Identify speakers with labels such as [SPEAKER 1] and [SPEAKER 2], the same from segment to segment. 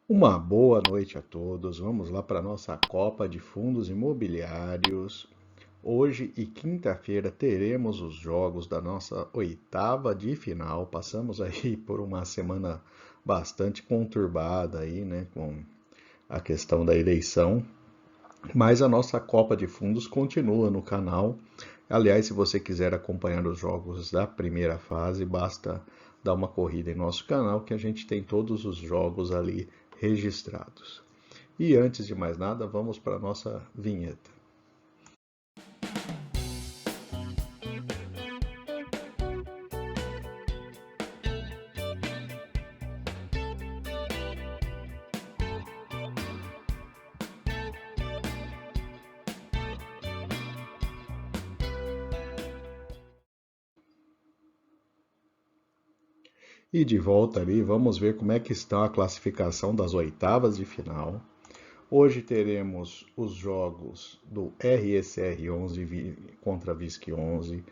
[SPEAKER 1] Uma boa noite a todos. Vamos lá para a nossa Copa de Fundos Imobiliários. Hoje e quinta-feira teremos os jogos da nossa oitava de final. Passamos aí por uma semana bastante conturbada aí, né, com a questão da eleição, mas a nossa Copa de Fundos continua no canal. Aliás, se você quiser acompanhar os jogos da primeira fase, basta dar uma corrida em nosso canal que a gente tem todos os jogos ali registrados. E antes de mais nada, vamos para a nossa vinheta. E de volta ali, vamos ver como é que está a classificação das oitavas de final. Hoje teremos os jogos do RSR 11 contra VISC 11,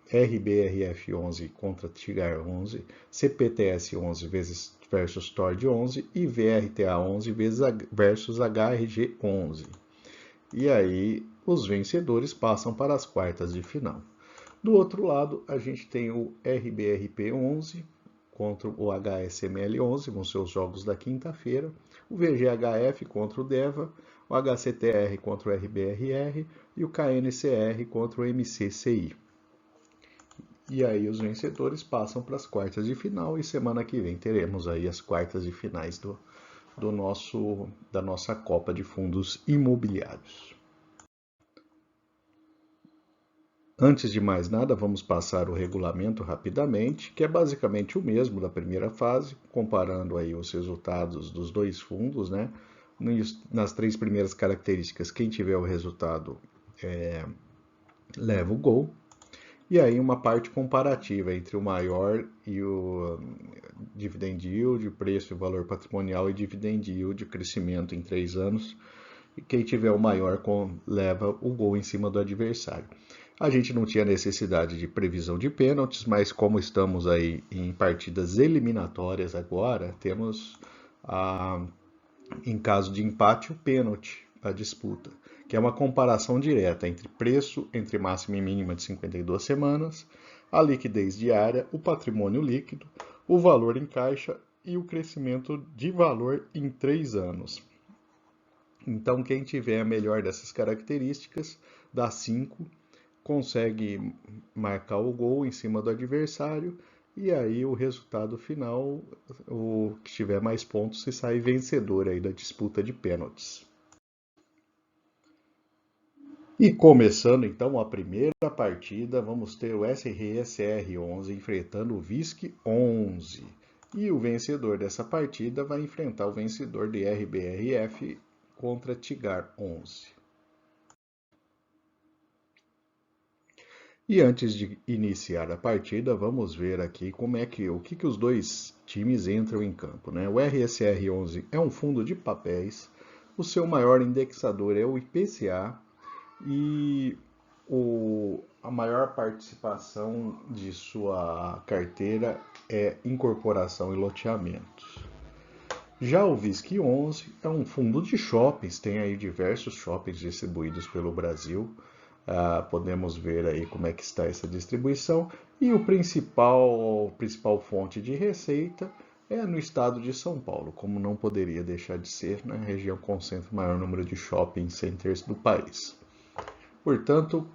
[SPEAKER 1] RBRF 11 contra Tigar 11, CPTS 11 versus TORD 11 e VRTA 11 versus HRG 11. E aí os vencedores passam para as quartas de final. Do outro lado, a gente tem o RBRP 11 contra o HSML 11, com seus jogos da quinta-feira, o VGHF contra o DEVA, o HCTR contra o RBRR e o KNCR contra o MCCI. E aí os vencedores passam para as quartas de final e semana que vem teremos aí as quartas de finais da nossa Copa de Fundos Imobiliários. Antes de mais nada, vamos passar o regulamento rapidamente, que é basicamente o mesmo da primeira fase, comparando aí os resultados dos dois fundos, né? Nas três primeiras características, quem tiver o resultado leva o gol. E aí uma parte comparativa entre o maior e o dividend yield, preço e valor patrimonial e dividend yield, crescimento em 3 anos. E quem tiver o maior leva o gol em cima do adversário. A gente não tinha necessidade de previsão de pênaltis, mas como estamos aí em partidas eliminatórias agora, temos em caso de empate o pênalti, a disputa, que é uma comparação direta entre preço entre máxima e mínima de 52 semanas, a liquidez diária, o patrimônio líquido, o valor em caixa e o crescimento de valor em 3 anos. Então, quem tiver a melhor dessas características, dá 5, consegue marcar o gol em cima do adversário e aí o resultado final, o que tiver mais pontos, se sai vencedor aí da disputa de pênaltis. E começando então a primeira partida, vamos ter o SRSR 11 enfrentando o VISC 11. E o vencedor dessa partida vai enfrentar o vencedor de RBRF contra Tigar 11. E antes de iniciar a partida, vamos ver aqui o que os dois times entram em campo, né? O RSR 11 é um fundo de papéis, o seu maior indexador é o IPCA e a maior participação de sua carteira é incorporação e loteamentos. Já o VISC 11 é um fundo de shoppings, tem aí diversos shoppings distribuídos pelo Brasil. Podemos ver aí como é que está essa distribuição. E o principal fonte de receita é no estado de São Paulo, como não poderia deixar de ser, na região concentra o maior número de shopping centers do país. Portanto,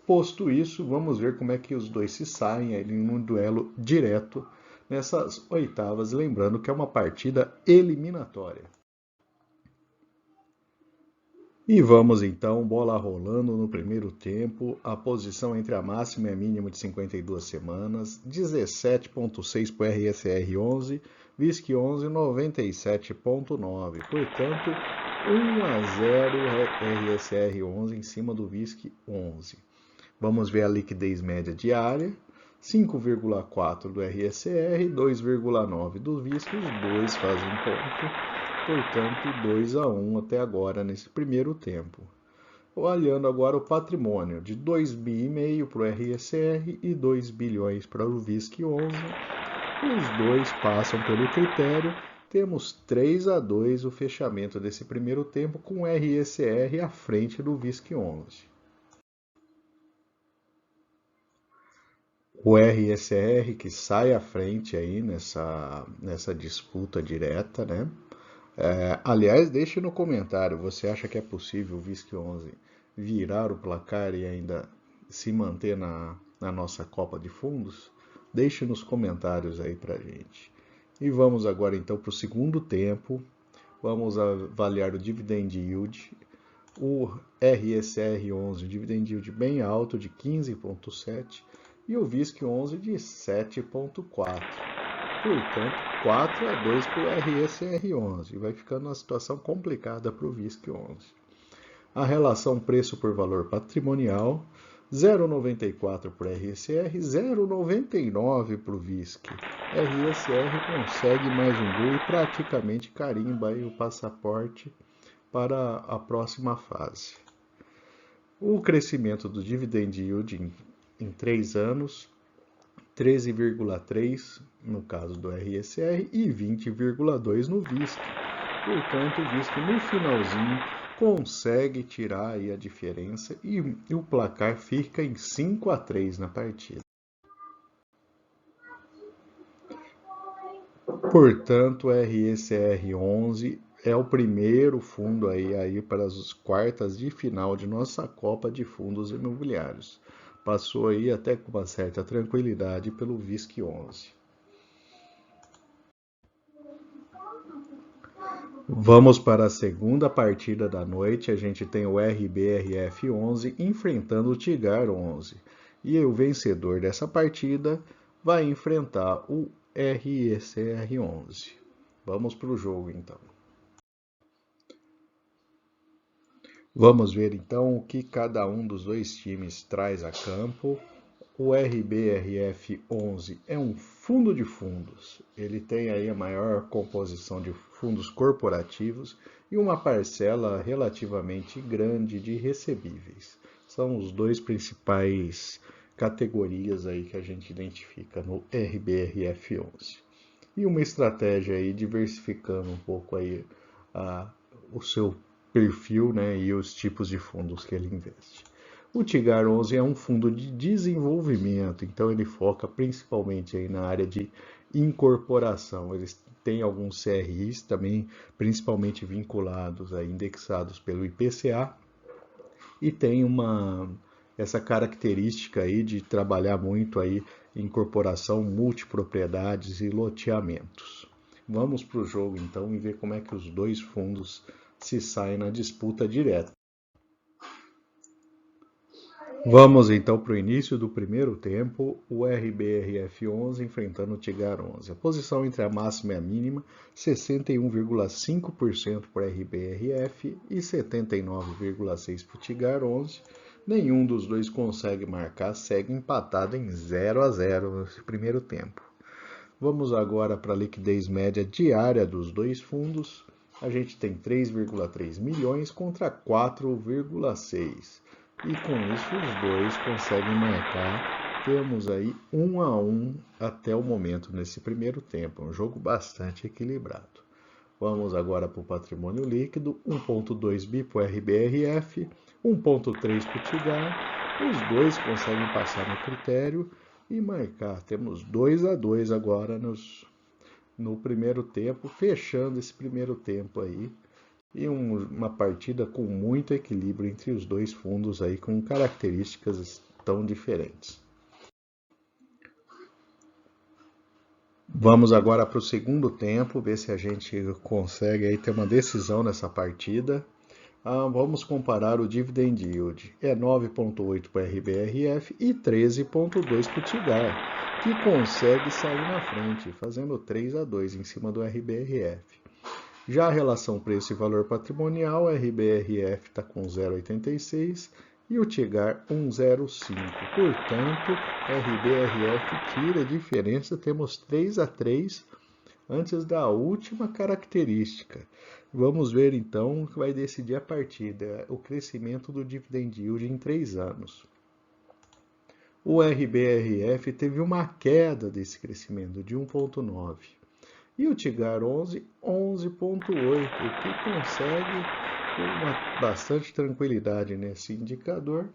[SPEAKER 1] posto isso, vamos ver como é que os dois se saem aí em um duelo direto nessas oitavas, lembrando que é uma partida eliminatória. E vamos então, bola rolando no primeiro tempo, a posição entre a máxima e a mínima de 52 semanas, 17,6 para o RSR 11, VISC 11, 97,9. Portanto, 1-0 RSR 11 em cima do VISC 11. Vamos ver a liquidez média diária, 5,4 do RSR, 2,9 do VISC, os dois fazem ponto. Portanto, 2-1 até agora nesse primeiro tempo. Olhando agora o patrimônio de 2,5 bi para o RSR e 2 bilhões para o VISC 11. Os dois passam pelo critério, Temos 3-2 o fechamento desse primeiro tempo com o RSR à frente do VISC11. O RSR que sai à frente aí nessa disputa direta, né? Aliás, deixe no comentário, você acha que é possível o VISC11 virar o placar e ainda se manter na nossa Copa de Fundos? Deixe nos comentários aí pra gente. E vamos agora então para o segundo tempo. Vamos avaliar o Dividend Yield. O RSR11, Dividend Yield bem alto de 15,7 e o VISC11 de 7,4. Portanto, 4-2 para o RSR11. Vai ficando uma situação complicada para o VISC11. A relação preço por valor patrimonial, 0,94 para o RSR, 0,99 para o VISC. RSR consegue mais um gol e praticamente carimba aí o passaporte para a próxima fase. O crescimento do Dividend Yield em 3 anos, 13,3 no caso do RSR e 20,2 no VISC. Portanto, o VISC no finalzinho consegue tirar aí a diferença e o placar fica em 5-3 na partida. Portanto, o RSR11 é o primeiro fundo aí para as quartas de final de nossa Copa de Fundos Imobiliários. Passou aí até com uma certa tranquilidade pelo VISC11. Vamos para a segunda partida da noite. A gente tem o RBRF11 enfrentando o Tigar 11. E o vencedor dessa partida vai enfrentar o RSR11. Vamos para o jogo então. Vamos ver então o que cada um dos dois times traz a campo. O RBRF11 é um fundo de fundos. Ele tem aí a maior composição de fundos corporativos e uma parcela relativamente grande de recebíveis. São os dois principais categorias aí que a gente identifica no RBRF11. E uma estratégia aí diversificando um pouco aí o seu perfil, né, e os tipos de fundos que ele investe. O Tigar 11 é um fundo de desenvolvimento, então ele foca principalmente aí na área de incorporação. Eles têm alguns CRIs também, principalmente vinculados, aí, indexados pelo IPCA, e tem essa característica aí de trabalhar muito aí em incorporação, multipropriedades e loteamentos. Vamos para o jogo então e ver como é que os dois fundos se saem na disputa direta. Vamos então para o início do primeiro tempo, o RBRF11 enfrentando o Tigar 11. A posição entre a máxima e a mínima, 61,5% para o RBRF e 79,6% para o Tigar 11. Nenhum dos dois consegue marcar, segue empatado em 0-0 nesse primeiro tempo. Vamos agora para a liquidez média diária dos dois fundos. A gente tem 3,3 milhões contra 4,6. E com isso os dois conseguem marcar. Temos aí 1-1 até o momento nesse primeiro tempo. Um jogo bastante equilibrado. Vamos agora para o patrimônio líquido. 1,2 bi para o RBRF, 1,3 para o Tigar. Os dois conseguem passar no critério e marcar. Temos 2-2 agora no primeiro tempo, fechando esse primeiro tempo aí. E uma partida com muito equilíbrio entre os dois fundos aí, com características tão diferentes. Vamos agora para o segundo tempo, ver se a gente consegue aí ter uma decisão nessa partida. Vamos comparar o Dividend Yield. É 9,8 para o RBRF e 13,2 para o Tigar, que consegue sair na frente, fazendo 3-2 em cima do RBRF. Já a relação preço e valor patrimonial, a RBRF está com 0,86 e o Tigar 1,05. Portanto, RBRF tira a diferença, temos 3-3 antes da última característica. Vamos ver então o que vai decidir a partida, o crescimento do Dividend Yield em 3 anos. O RBRF teve uma queda desse crescimento de 1,9. E o Tigar 11, 11,8, que consegue, com bastante tranquilidade nesse indicador,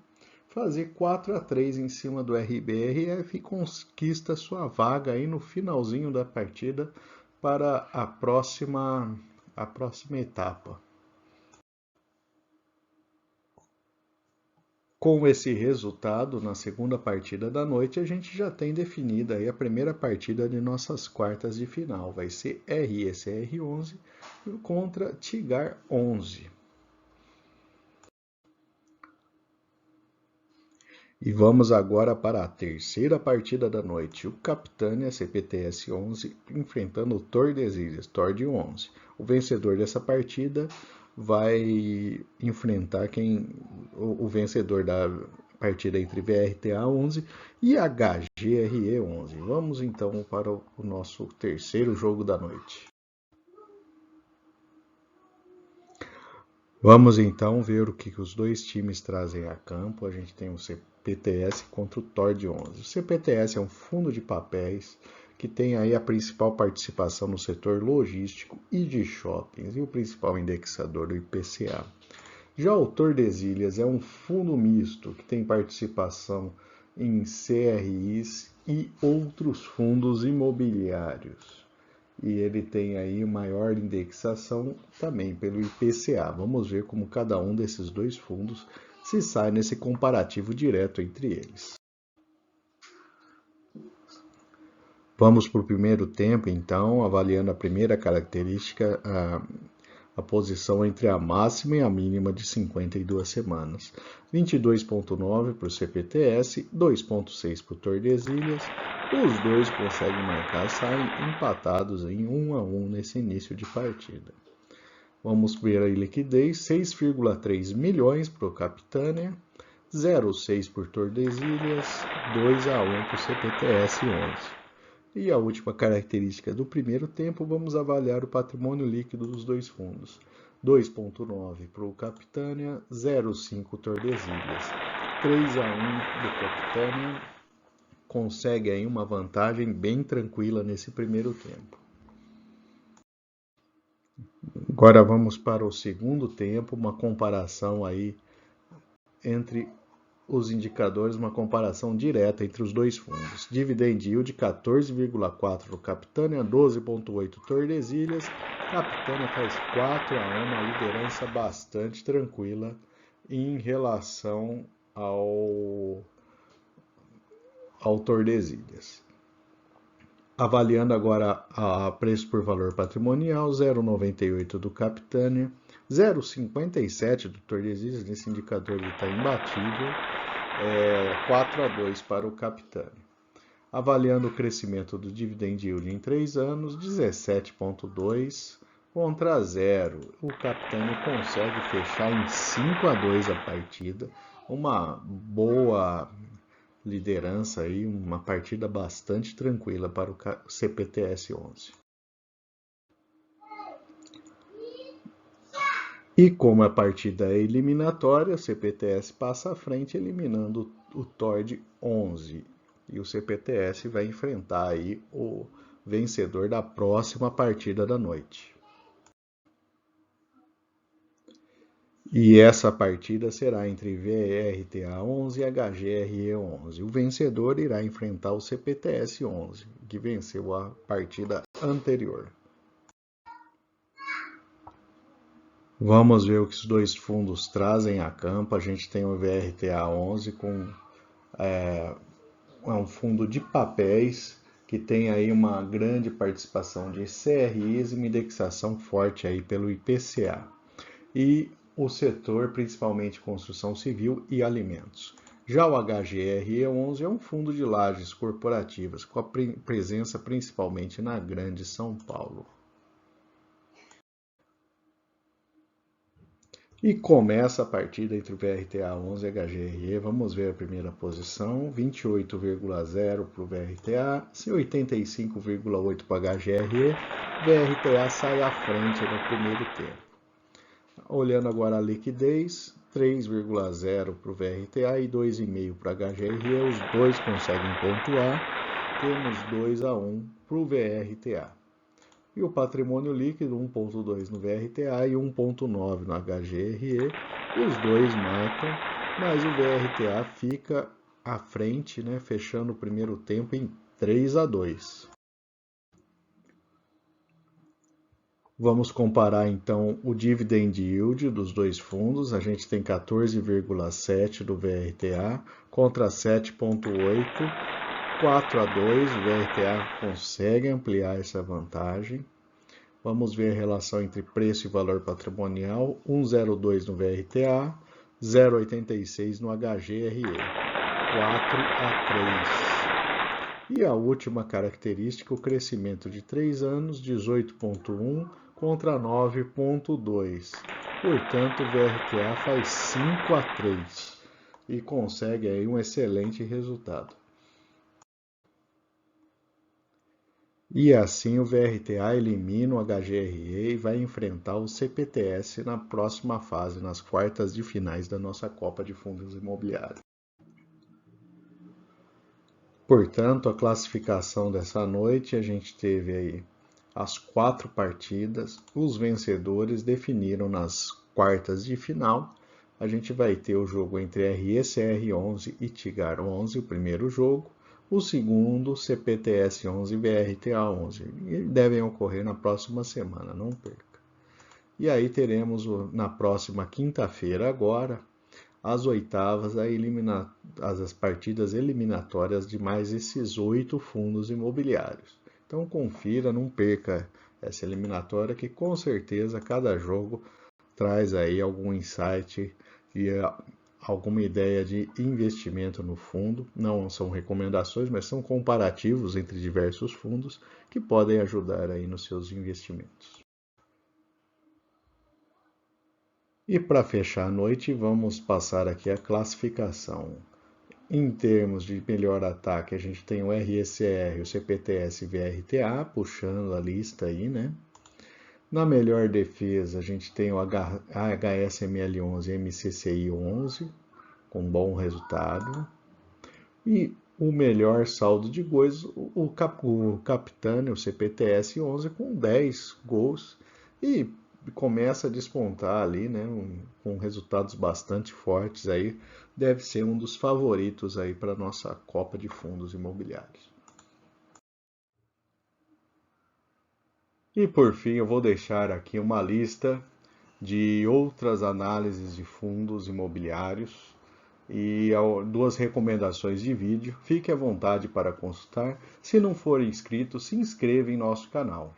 [SPEAKER 1] fazer 4-3 em cima do RBRF e conquista sua vaga aí no finalzinho da partida para a próxima etapa. Com esse resultado, na segunda partida da noite, a gente já tem definida aí a primeira partida de nossas quartas de final. Vai ser RSR 11 contra Tigar 11. E vamos agora para a terceira partida da noite. O Capitânia CPTS 11 enfrentando o Tordesilhas, Tord 11. O vencedor dessa partida vai enfrentar o vencedor da partida entre VRTA 11 e HGRE 11. Vamos então para o nosso terceiro jogo da noite. Vamos então ver o que os dois times trazem a campo. A gente tem o CPTS contra o Tord 11. O CPTS é um fundo de papéis que tem aí a principal participação no setor logístico e de shoppings e o principal indexador do IPCA. Já o Tordesilhas é um fundo misto que tem participação em CRIs e outros fundos imobiliários. E ele tem aí maior indexação também pelo IPCA. Vamos ver como cada um desses dois fundos se sai nesse comparativo direto entre eles. Vamos para o primeiro tempo, então, avaliando a primeira característica, a posição entre a máxima e a mínima de 52 semanas. 22,9 para o CPTS, 2,6 para o Tordesilhas. Os dois conseguem marcar, saem empatados em 1-1 nesse início de partida. Vamos ver a liquidez, 6,3 milhões para o Capitânia, 0,6 por Tordesilhas, 2-1 para o CPTS 11. E a última característica do primeiro tempo, vamos avaliar o patrimônio líquido dos dois fundos. 2,9 para o Capitânia, 0,5 Tordesilhas. 3-1 do Capitânia, consegue aí uma vantagem bem tranquila nesse primeiro tempo. Agora vamos para o segundo tempo, uma comparação aí entre os indicadores, uma comparação direta entre os dois fundos. Dividend yield 14,4 no Capitânia, 12,8 Tordesilhas. Capitânia faz 4-1, uma liderança bastante tranquila em relação ao Tordesilhas. Avaliando agora a preço por valor patrimonial, 0,98 do Capitânia, 0,57 do Tordesilhas, nesse indicador ele está imbatível, 4-2 para o Capitânia. Avaliando o crescimento do dividend yield em 3 anos, 17,2 contra 0. O Capitânia consegue fechar em 5-2 a partida, uma boa liderança aí, uma partida bastante tranquila para o CPTS 11. E como a partida é eliminatória, o CPTS passa à frente eliminando o Tord 11. E o CPTS vai enfrentar aí o vencedor da próxima partida da noite. E essa partida será entre VRTA 11 e HGRE 11. O vencedor irá enfrentar o CPTS 11, que venceu a partida anterior. Vamos ver o que os dois fundos trazem a campo. A gente tem o VRTA 11 é um fundo de papéis que tem aí uma grande participação de CRIs e uma indexação forte aí pelo IPCA. E o setor, principalmente construção civil e alimentos. Já o HGRE 11 é um fundo de lajes corporativas, com a presença principalmente na Grande São Paulo. E começa a partida entre o VRTA 11 e HGRE. Vamos ver a primeira posição, 28,0 para o VRTA, 85,8 para o HGRE. VRTA sai à frente no primeiro tempo. Olhando agora a liquidez, 3,0 para o VRTA e 2,5 para o HGRE. Os dois conseguem pontuar. Temos 2-1 para o VRTA. E o patrimônio líquido 1,2 no VRTA e 1,9 no HGRE. Os dois matam, mas o VRTA fica à frente, né, fechando o primeiro tempo em 3-2. Vamos comparar então o dividend yield dos dois fundos. A gente tem 14,7 do VRTA contra 7,8, 4-2. O VRTA consegue ampliar essa vantagem. Vamos ver a relação entre preço e valor patrimonial: 1,02 no VRTA, 0,86 no HGRE, 4-3. E a última característica, o crescimento de 3 anos, 18,1 contra 9,2. Portanto, o VRTA faz 5-3 e consegue aí um excelente resultado. E assim o VRTA elimina o HGRE e vai enfrentar o CPTS na próxima fase, nas quartas de finais da nossa Copa de Fundos Imobiliários. Portanto, a classificação dessa noite, a gente teve aí as 4 partidas, os vencedores definiram nas quartas de final. A gente vai ter o jogo entre RECR 11 e Tigar 11, o primeiro jogo. O segundo, CPTS 11 e VRTA 11. E devem ocorrer na próxima semana, não perca. E aí teremos na próxima quinta-feira agora as oitavas, as partidas eliminatórias de mais esses 8 fundos imobiliários. Então confira, não perca essa eliminatória, que com certeza cada jogo traz aí algum insight e alguma ideia de investimento no fundo. Não são recomendações, mas são comparativos entre diversos fundos que podem ajudar aí nos seus investimentos. E para fechar a noite, vamos passar aqui a classificação. Em termos de melhor ataque, a gente tem o RECR, o CPTS e o VRTA, puxando a lista aí, né? Na melhor defesa, a gente tem o HSML11 e MCCI11, com bom resultado. E o melhor saldo de gols, o Capitânia, o CPTS 11, com 10 gols. E começa a despontar ali, né, com resultados bastante fortes aí, deve ser um dos favoritos aí para a nossa Copa de Fundos Imobiliários. E por fim, eu vou deixar aqui uma lista de outras análises de fundos imobiliários e 2 recomendações de vídeo. Fique à vontade para consultar. Se não for inscrito, se inscreva em nosso canal.